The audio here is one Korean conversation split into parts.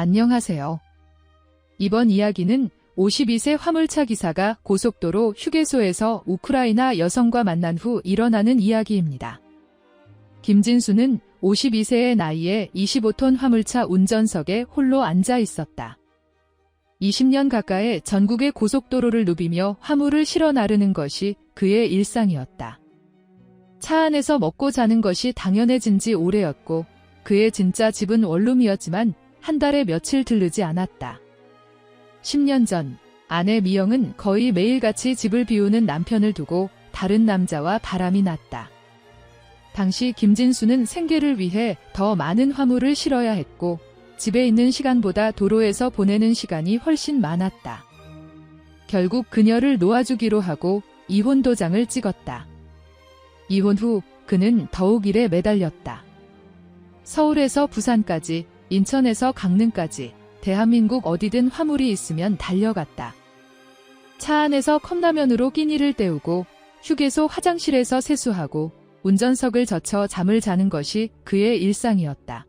안녕하세요. 이번 이야기는 52세 화물차 기사가 고속도로 휴게소에서 우크라이나 여성과 만난 후 일어나는 이야기입니다. 김진수는 52세의 나이에 25톤 화물차 운전석에 홀로 앉아 있었다. 20년 가까이 전국의 고속도로를 누비며 화물을 실어 나르는 것이 그의 일상이었다. 차 안에서 먹고 자는 것이 당연해진 지 오래였고 그의 진짜 집은 원룸이었지만 한 달에 며칠 들르지 않았다. 10년 전 아내 미영은 거의 매일같이 집을 비우는 남편을 두고 다른 남자와 바람이 났다. 당시 김진수는 생계를 위해 더 많은 화물을 실어야 했고 집에 있는 시간보다 도로에서 보내는 시간이 훨씬 많았다. 결국 그녀를 놓아주기로 하고 이혼 도장을 찍었다. 이혼 후 그는 더욱 일에 매달렸다. 서울에서 부산까지, 인천에서 강릉까지 대한민국 어디든 화물이 있으면 달려갔다. 차 안에서 컵라면으로 끼니를 때우고 휴게소 화장실에서 세수하고 운전석을 젖혀 잠을 자는 것이 그의 일상이었다.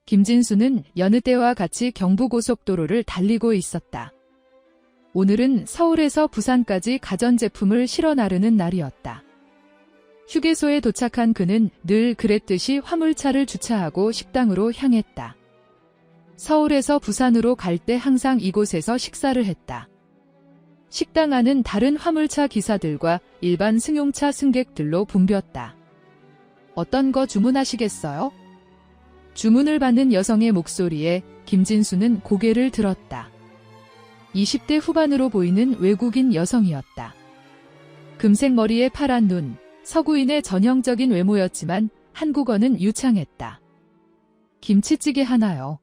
김진수는 여느 때와 같이 경부고속도로를 달리고 있었다. 오늘은 서울에서 부산까지 가전제품을 실어 나르는 날이었다. 휴게소에 도착한 그는 늘 그랬듯이 화물차를 주차하고 식당으로 향했다. 서울에서 부산으로 갈 때 항상 이곳에서 식사를 했다. 식당 안은 다른 화물차 기사들과 일반 승용차 승객들로 붐볐다. 어떤 거 주문하시겠어요? 주문을 받는 여성의 목소리에 김진수는 고개를 들었다. 20대 후반으로 보이는 외국인 여성이었다. 금색 머리에 파란 눈, 서구인의 전형적인 외모였지만 한국어는 유창했다. 김치찌개 하나요?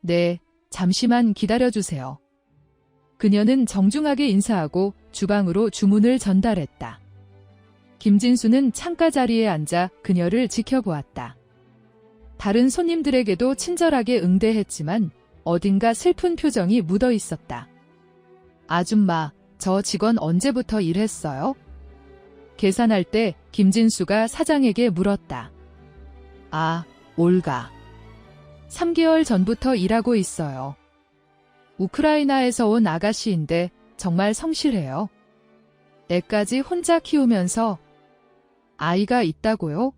네, 잠시만 기다려주세요. 그녀는 정중하게 인사하고 주방으로 주문을 전달했다. 김진수는 창가 자리에 앉아 그녀를 지켜보았다. 다른 손님들에게도 친절하게 응대했지만 어딘가 슬픈 표정이 묻어 있었다. 아줌마, 저 직원 언제부터 일했어요? 계산할 때 김진수가 사장에게 물었다. 아, 올가. 3개월 전부터 일하고 있어요. 우크라이나에서 온 아가씨인데 정말 성실해요. 애까지 혼자 키우면서. 아이가 있다고요?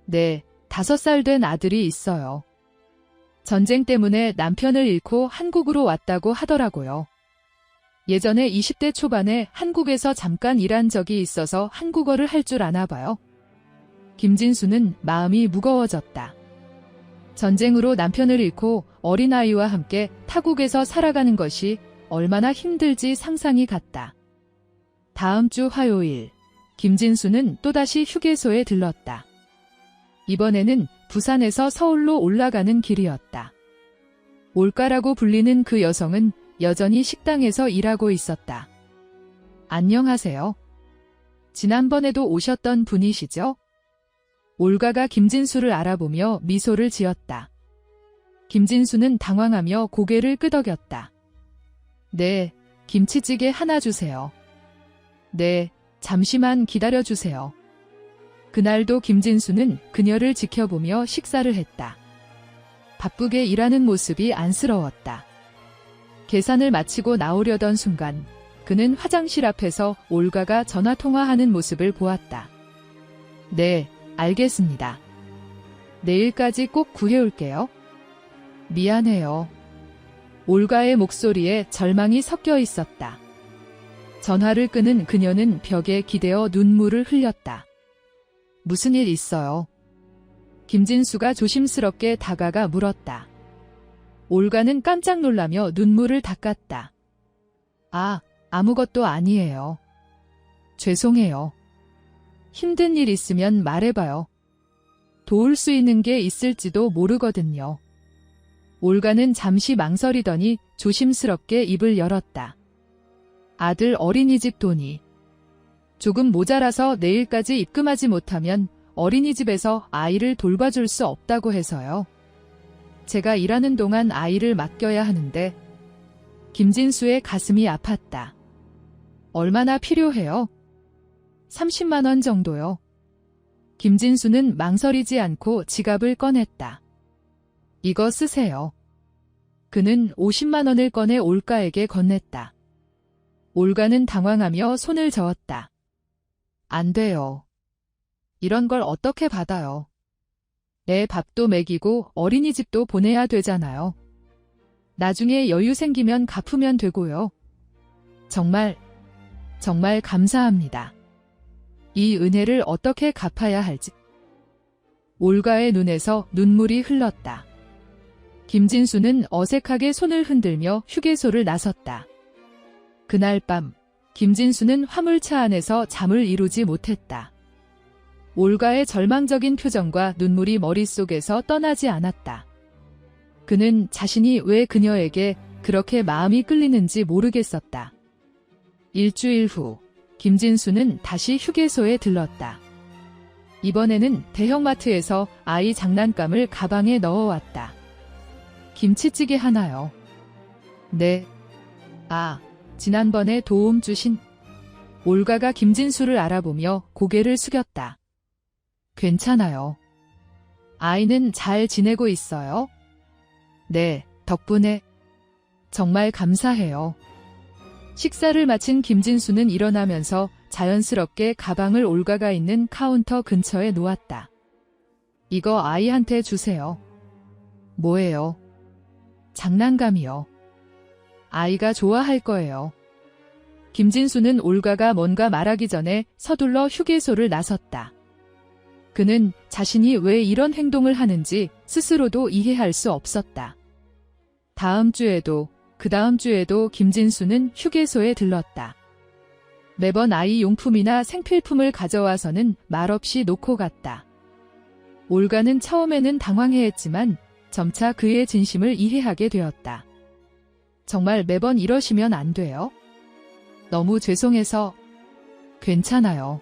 네, 5살 된 아들이 있어요. 전쟁 때문에 남편을 잃고 한국으로 왔다고 하더라고요. 예전에 20대 초반에 한국에서 잠깐 일한 적이 있어서 한국어를 할 줄 아나 봐요. 김진수는 마음이 무거워졌다. 전쟁으로 남편을 잃고 어린아이와 함께 타국에서 살아가는 것이 얼마나 힘들지 상상이 갔다. 다음 주 화요일, 김진수는 또다시 휴게소에 들렀다. 이번에는 부산에서 서울로 올라가는 길이었다. 올가라고 불리는 그 여성은 여전히 식당에서 일하고 있었다. 안녕하세요. 지난번에도 오셨던 분이시죠? 올가가 김진수를 알아보며 미소를 지었다. 김진수는 당황하며 고개를 끄덕였다. 네, 김치찌개 하나 주세요. 네, 잠시만 기다려주세요. 그날도 김진수는 그녀를 지켜보며 식사를 했다. 바쁘게 일하는 모습이 안쓰러웠다. 계산을 마치고 나오려던 순간 그는 화장실 앞에서 올가가 전화통화하는 모습을 보았다. 네, 알겠습니다. 내일까지 꼭 구해올게요. 미안해요. 올가의 목소리에 절망이 섞여 있었다. 전화를 끄는 그녀는 벽에 기대어 눈물을 흘렸다. 무슨 일 있어요? 김진수가 조심스럽게 다가가 물었다. 올가는 깜짝 놀라며 눈물을 닦았다. 아, 아무것도 아니에요. 죄송해요. 힘든 일 있으면 말해봐요. 도울 수 있는 게 있을지도 모르거든요. 올가는 잠시 망설이더니 조심스럽게 입을 열었다. 아들 어린이집 돈이 조금 모자라서 내일까지 입금하지 못하면 어린이집에서 아이를 돌봐줄 수 없다고 해서요. 제가 일하는 동안 아이를 맡겨야 하는데. 김진수의 가슴이 아팠다. 얼마나 필요해요? 30만 원 정도요. 김진수는 망설이지 않고 지갑을 꺼냈다. 이거 쓰세요. 그는 50만 원을 꺼내 올가에게 건넸다. 올가는 당황하며 손을 저었다. 안 돼요. 이런 걸 어떻게 받아요? 애 밥도 먹이고 어린이집도 보내야 되잖아요. 나중에 여유 생기면 갚으면 되고요. 정말 감사합니다. 이 은혜를 어떻게 갚아야 할지. 올가의 눈에서 눈물이 흘렀다. 김진수는 어색하게 손을 흔들며 휴게소를 나섰다. 그날 밤, 김진수는 화물차 안에서 잠을 이루지 못했다. 올가의 절망적인 표정과 눈물이 머릿속에서 떠나지 않았다. 그는 자신이 왜 그녀에게 그렇게 마음이 끌리는지 모르겠었다. 일주일 후, 김진수는 다시 휴게소에 들렀다. 이번에는 대형마트에서 아이 장난감을 가방에 넣어왔다. 김치찌개 하나요? 네. 아, 지난번에 도움 주신. 올가가 김진수를 알아보며 고개를 숙였다. 괜찮아요. 아이는 잘 지내고 있어요? 네, 덕분에. 정말 감사해요. 식사를 마친 김진수는 일어나면서 자연스럽게 가방을 올가가 있는 카운터 근처에 놓았다. 이거 아이한테 주세요. 뭐예요? 장난감이요. 아이가 좋아할 거예요. 김진수는 올가가 뭔가 말하기 전에 서둘러 휴게소를 나섰다. 그는 자신이 왜 이런 행동을 하는지 스스로도 이해할 수 없었다. 다음 주에도 그 다음 주에도 김진수는 휴게소에 들렀다. 매번 아이 용품이나 생필품을 가져와서는 말없이 놓고 갔다. 올가는 처음에는 당황해했지만 점차 그의 진심을 이해하게 되었다. 정말 매번 이러시면 안 돼요? 너무 죄송해서. 괜찮아요.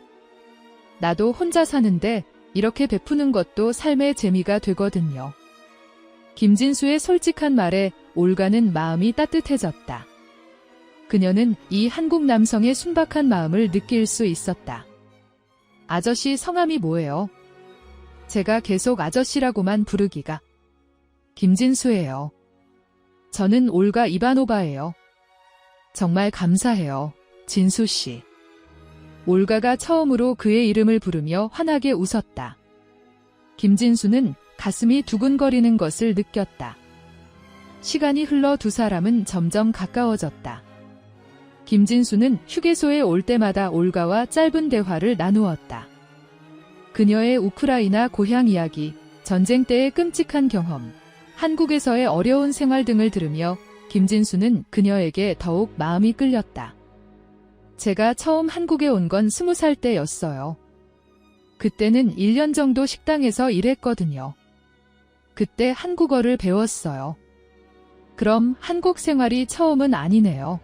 나도 혼자 사는데 이렇게 베푸는 것도 삶의 재미가 되거든요. 김진수의 솔직한 말에 올가는 마음이 따뜻해졌다. 그녀는 이 한국 남성의 순박한 마음을 느낄 수 있었다. 아저씨 성함이 뭐예요? 제가 계속 아저씨라고만 부르기가. 김진수예요. 저는 올가 이바노바예요. 정말 감사해요, 진수씨. 올가가 처음으로 그의 이름을 부르며 환하게 웃었다. 김진수는 가슴이 두근거리는 것을 느꼈다. 시간이 흘러 두 사람은 점점 가까워졌다. 김진수는 휴게소에 올 때마다 올가와 짧은 대화를 나누었다. 그녀의 우크라이나 고향 이야기, 전쟁 때의 끔찍한 경험, 한국에서의 어려운 생활 등을 들으며 김진수는 그녀에게 더욱 마음이 끌렸다. 제가 처음 한국에 온 건 20살 때였어요. 그때는 1년 정도 식당에서 일했거든요. 그때 한국어를 배웠어요. 그럼 한국 생활이 처음은 아니네요.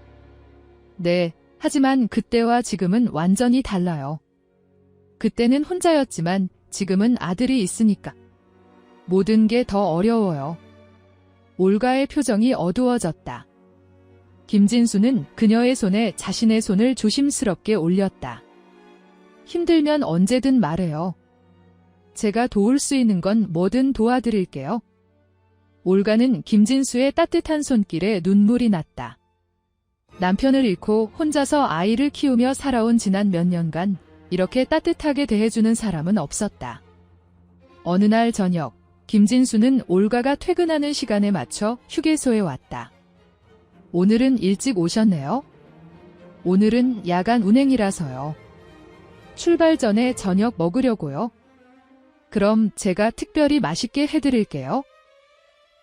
네, 하지만 그때와 지금은 완전히 달라요. 그때는 혼자였지만 지금은 아들이 있으니까. 모든 게 더 어려워요. 올가의 표정이 어두워졌다. 김진수는 그녀의 손에 자신의 손을 조심스럽게 올렸다. 힘들면 언제든 말해요. 제가 도울 수 있는 건 뭐든 도와드릴게요. 올가는 김진수의 따뜻한 손길에 눈물이 났다. 남편을 잃고 혼자서 아이를 키우며 살아온 지난 몇 년간 이렇게 따뜻하게 대해주는 사람은 없었다. 어느 날 저녁, 김진수는 올가가 퇴근하는 시간에 맞춰 휴게소에 왔다. 오늘은 일찍 오셨네요. 오늘은 야간 운행이라서요. 출발 전에 저녁 먹으려고요. 그럼 제가 특별히 맛있게 해드릴게요.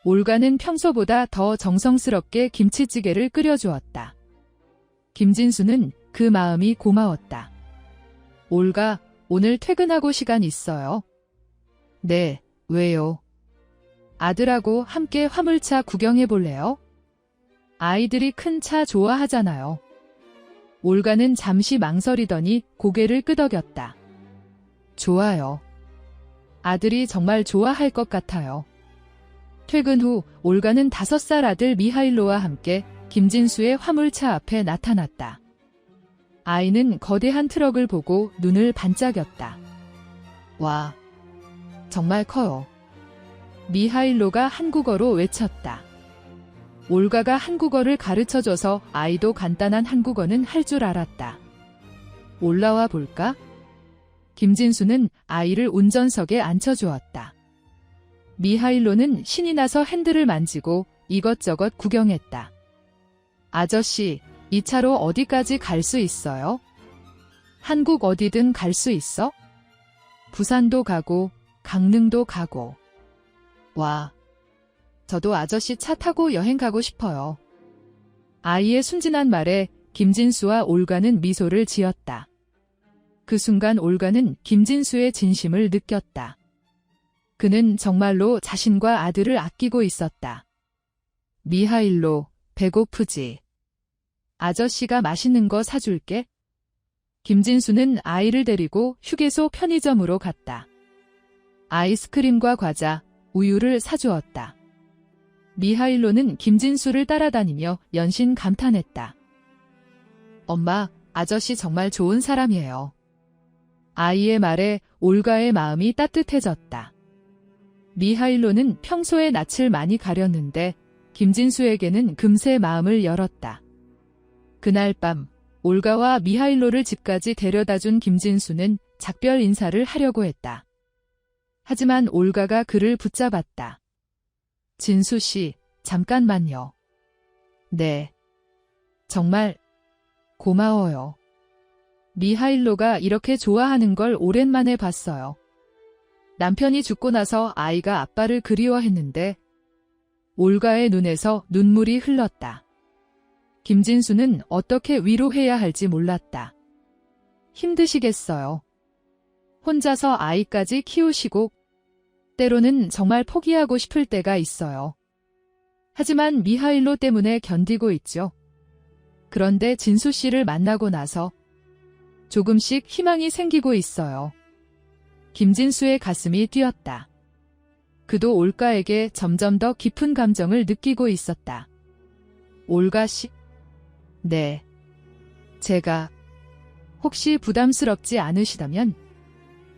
올가는 평소보다 더 정성스럽게 김치찌개를 끓여주었다. 김진수는 그 마음이 고마웠다. 올가, 오늘 퇴근하고 시간 있어요? 네, 왜요? 아들하고 함께 화물차 구경해 볼래요? 아이들이 큰 차 좋아하잖아요. 올가는 잠시 망설이더니 고개를 끄덕였다. 좋아요. 아들이 정말 좋아할 것 같아요. 퇴근 후 올가는 5살 아들 미하일로와 함께 김진수의 화물차 앞에 나타났다. 아이는 거대한 트럭을 보고 눈을 반짝였다. 와, 정말 커요. 미하일로가 한국어로 외쳤다. 올가가 한국어를 가르쳐줘서 아이도 간단한 한국어는 할 줄 알았다. 올라와 볼까? 김진수는 아이를 운전석에 앉혀주었다. 미하일로는 신이 나서 핸들을 만지고 이것저것 구경했다. 아저씨, 이 차로 어디까지 갈 수 있어요? 한국 어디든 갈 수 있어? 부산도 가고 강릉도 가고. 와, 저도 아저씨 차 타고 여행 가고 싶어요. 아이의 순진한 말에 김진수와 올가는 미소를 지었다. 그 순간 올가는 김진수의 진심을 느꼈다. 그는 정말로 자신과 아들을 아끼고 있었다. 미하일로, 배고프지? 아저씨가 맛있는 거 사줄게. 김진수는 아이를 데리고 휴게소 편의점으로 갔다. 아이스크림과 과자, 우유를 사주었다. 미하일로는 김진수를 따라다니며 연신 감탄했다. 엄마, 아저씨 정말 좋은 사람이에요. 아이의 말에 올가의 마음이 따뜻해졌다. 미하일로는 평소에 낯을 많이 가렸는데 김진수에게는 금세 마음을 열었다. 그날 밤 올가와 미하일로를 집까지 데려다준 김진수는 작별 인사를 하려고 했다. 하지만 올가가 그를 붙잡았다. 진수 씨, 잠깐만요. 네. 정말 고마워요. 미하일로가 이렇게 좋아하는 걸 오랜만에 봤어요. 남편이 죽고 나서 아이가 아빠를 그리워했는데 올가의 눈에서 눈물이 흘렀다. 김진수는 어떻게 위로해야 할지 몰랐다. 힘드시겠어요. 혼자서 아이까지 키우시고 때로는 정말 포기하고 싶을 때가 있어요. 하지만 미하일로 때문에 견디고 있죠. 그런데 진수 씨를 만나고 나서 조금씩 희망이 생기고 있어요. 김진수의 가슴이 뛰었다. 그도 올가에게 점점 더 깊은 감정을 느끼고 있었다. 올가 씨? 네. 제가 혹시 부담스럽지 않으시다면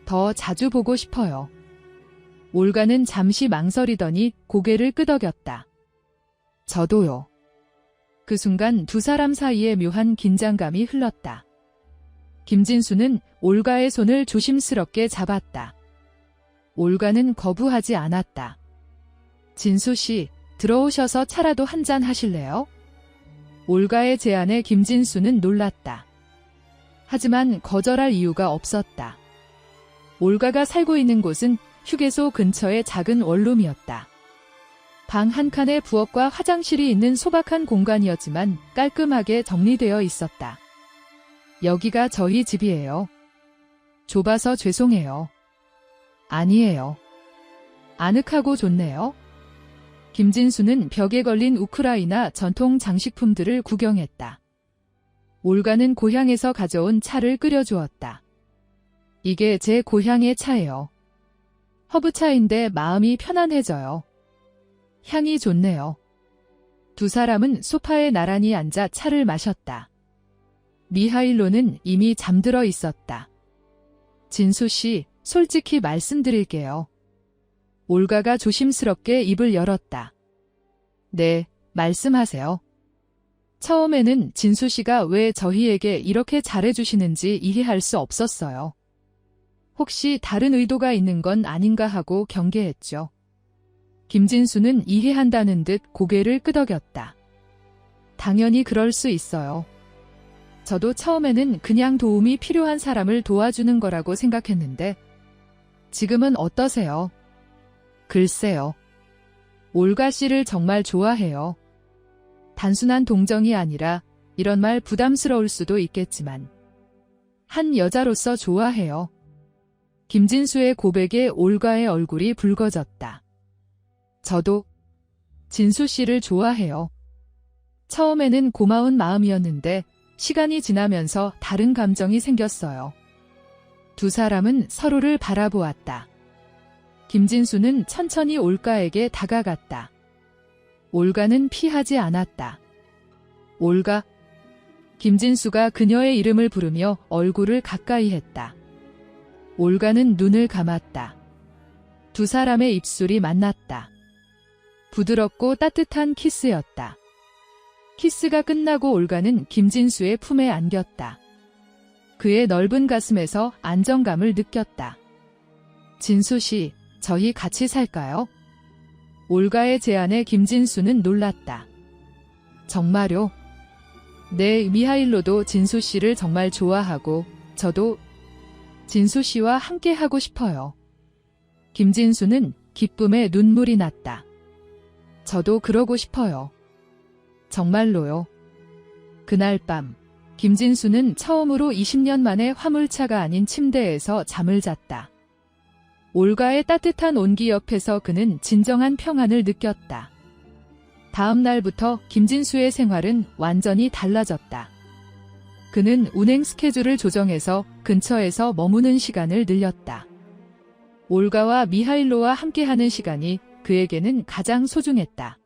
더 자주 보고 싶어요. 올가는 잠시 망설이더니 고개를 끄덕였다. 저도요. 그 순간 두 사람 사이에 묘한 긴장감이 흘렀다. 김진수는 올가의 손을 조심스럽게 잡았다. 올가는 거부하지 않았다. 진수 씨, 들어오셔서 차라도 한잔 하실래요? 올가의 제안에 김진수는 놀랐다. 하지만 거절할 이유가 없었다. 올가가 살고 있는 곳은 휴게소 근처의 작은 원룸이었다. 방 한 칸에 부엌과 화장실이 있는 소박한 공간이었지만 깔끔하게 정리되어 있었다. 여기가 저희 집이에요. 좁아서 죄송해요. 아니에요. 아늑하고 좋네요. 김진수는 벽에 걸린 우크라이나 전통 장식품들을 구경했다. 올가는 고향에서 가져온 차를 끓여주었다. 이게 제 고향의 차예요. 허브차인데 마음이 편안해져요. 향이 좋네요. 두 사람은 소파에 나란히 앉아 차를 마셨다. 미하일로는 이미 잠들어 있었다. 진수 씨, 솔직히 말씀드릴게요. 올가가 조심스럽게 입을 열었다. 네, 말씀하세요. 처음에는 진수 씨가 왜 저희에게 이렇게 잘해주시는지 이해할 수 없었어요. 혹시 다른 의도가 있는 건 아닌가 하고 경계했죠. 김진수는 이해한다는 듯 고개를 끄덕였다. 당연히 그럴 수 있어요. 저도 처음에는 그냥 도움이 필요한 사람을 도와주는 거라고 생각했는데 지금은 어떠세요? 글쎄요. 올가 씨를 정말 좋아해요. 단순한 동정이 아니라 이런 말 부담스러울 수도 있겠지만 한 여자로서 좋아해요. 김진수의 고백에 올가의 얼굴이 붉어졌다. 저도 진수 씨를 좋아해요. 처음에는 고마운 마음이었는데 시간이 지나면서 다른 감정이 생겼어요. 두 사람은 서로를 바라보았다. 김진수는 천천히 올가에게 다가갔다. 올가는 피하지 않았다. 올가. 김진수가 그녀의 이름을 부르며 얼굴을 가까이 했다. 올가는 눈을 감았다. 두 사람의 입술이 만났다. 부드럽고 따뜻한 키스였다. 키스가 끝나고 올가는 김진수의 품에 안겼다. 그의 넓은 가슴에서 안정감을 느꼈다. 진수 씨, 저희 같이 살까요? 올가의 제안에 김진수는 놀랐다. 정말요? 네, 미하일로도 진수 씨를 정말 좋아하고 저도 진수 씨와 함께 하고 싶어요. 김진수는 기쁨에 눈물이 났다. 저도 그러고 싶어요. 정말로요. 그날 밤 김진수는 처음으로 20년 만에 화물차가 아닌 침대에서 잠을 잤다. 올가의 따뜻한 온기 옆에서 그는 진정한 평안을 느꼈다. 다음 날부터 김진수의 생활은 완전히 달라졌다. 그는 운행 스케줄을 조정해서 근처에서 머무는 시간을 늘렸다. 올가와 미하일로와 함께하는 시간이 그에게는 가장 소중했다.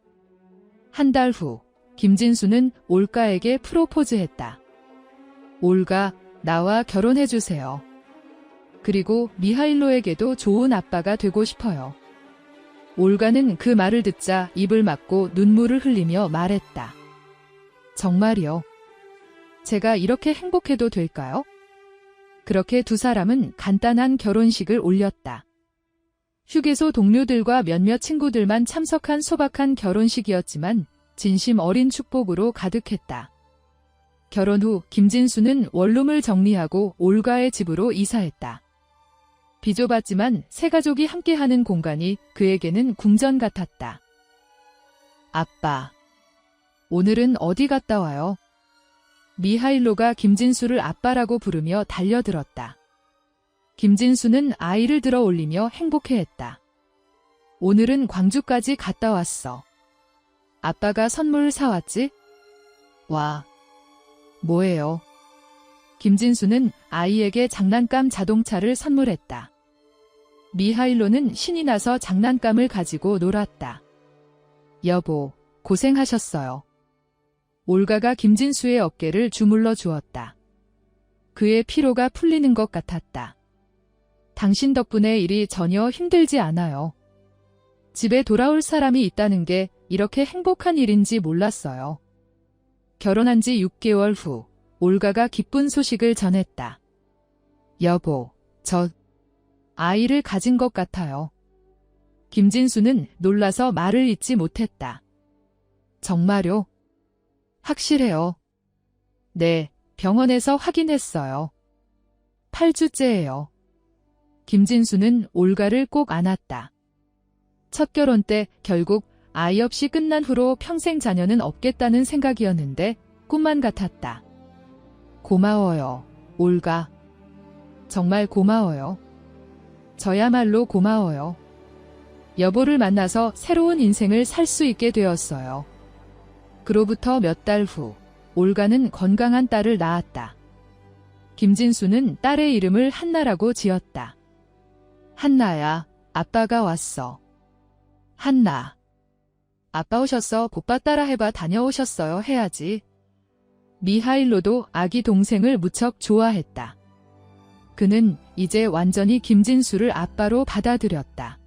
한 달 후, 김진수는 올가에게 프로포즈했다. 올가, 나와 결혼해주세요. 그리고 미하일로에게도 좋은 아빠가 되고 싶어요. 올가는 그 말을 듣자 입을 막고 눈물을 흘리며 말했다. 정말이요? 제가 이렇게 행복해도 될까요? 그렇게 두 사람은 간단한 결혼식을 올렸다. 휴게소 동료들과 몇몇 친구들만 참석한 소박한 결혼식이었지만 진심 어린 축복으로 가득했다. 결혼 후 김진수는 원룸을 정리하고 올가의 집으로 이사했다. 비좁았지만 세 가족이 함께하는 공간이 그에게는 궁전 같았다. 아빠, 오늘은 어디 갔다 와요? 미하일로가 김진수를 아빠라고 부르며 달려들었다. 김진수는 아이를 들어 올리며 행복해했다. 오늘은 광주까지 갔다 왔어. 아빠가 선물 사왔지? 와, 뭐예요? 김진수는 아이에게 장난감 자동차를 선물했다. 미하일로는 신이 나서 장난감을 가지고 놀았다. 여보, 고생하셨어요. 올가가 김진수의 어깨를 주물러 주었다. 그의 피로가 풀리는 것 같았다. 당신 덕분에 일이 전혀 힘들지 않아요. 집에 돌아올 사람이 있다는 게 이렇게 행복한 일인지 몰랐어요. 결혼한 지 6개월 후 올가가 기쁜 소식을 전했다. 여보, 저 아이를 가진 것 같아요. 김진수는 놀라서 말을 잇지 못했다. 정말요? 확실해요. 네, 병원에서 확인했어요. 8주째예요. 김진수는 올가를 꼭 안았다. 첫 결혼 때 결국 아이 없이 끝난 후로 평생 자녀는 없겠다는 생각이었는데 꿈만 같았다. 고마워요, 올가. 정말 고마워요. 저야말로 고마워요. 여보를 만나서 새로운 인생을 살 수 있게 되었어요. 그로부터 몇 달 후, 올가는 건강한 딸을 낳았다. 김진수는 딸의 이름을 한나라고 지었다. 한나야, 아빠가 왔어. 한나. 아빠 오셨어. 오빠 따라 해봐. 다녀오셨어요. 해야지. 미하일로도 아기 동생을 무척 좋아했다. 그는 이제 완전히 김진수를 아빠로 받아들였다.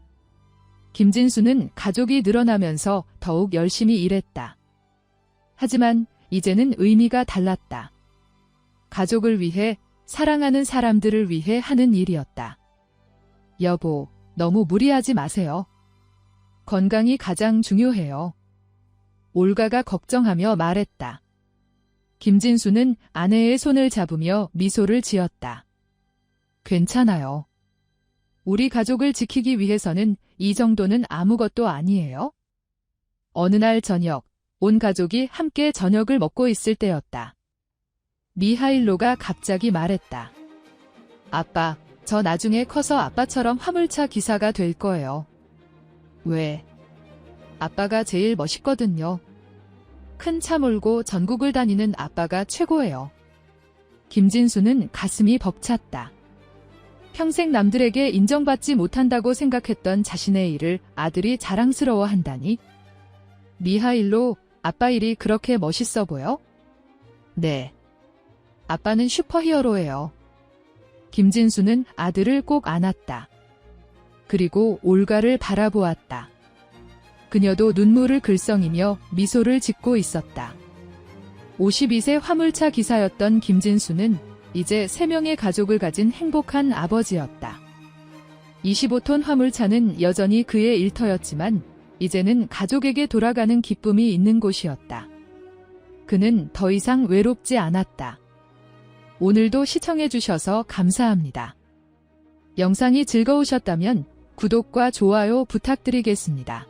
김진수는 가족이 늘어나면서 더욱 열심히 일했다. 하지만 이제는 의미가 달랐다. 가족을 위해, 사랑하는 사람들을 위해 하는 일이었다. 여보, 너무 무리하지 마세요. 건강이 가장 중요해요. 올가가 걱정하며 말했다. 김진수는 아내의 손을 잡으며 미소를 지었다. 괜찮아요. 우리 가족을 지키기 위해서는 이 정도는 아무것도 아니에요. 어느 날 저녁, 온 가족이 함께 저녁을 먹고 있을 때였다. 미하일로가 갑자기 말했다. 아빠, 저 나중에 커서 아빠처럼 화물차 기사가 될 거예요. 왜? 아빠가 제일 멋있거든요. 큰 차 몰고 전국을 다니는 아빠가 최고예요. 김진수는 가슴이 벅찼다. 평생 남들에게 인정받지 못한다고 생각했던 자신의 일을 아들이 자랑스러워한다니? 미하일로, 아빠 일이 그렇게 멋있어 보여? 네. 아빠는 슈퍼히어로예요. 김진수는 아들을 꼭 안았다. 그리고 올가를 바라보았다. 그녀도 눈물을 글썽이며 미소를 짓고 있었다. 52세 화물차 기사였던 김진수는 이제 3명의 가족을 가진 행복한 아버지였다. 25톤 화물차는 여전히 그의 일터였지만 이제는 가족에게 돌아가는 기쁨이 있는 곳이었다. 그는 더 이상 외롭지 않았다. 오늘도 시청해주셔서 감사합니다. 영상이 즐거우셨다면 구독과 좋아요 부탁드리겠습니다.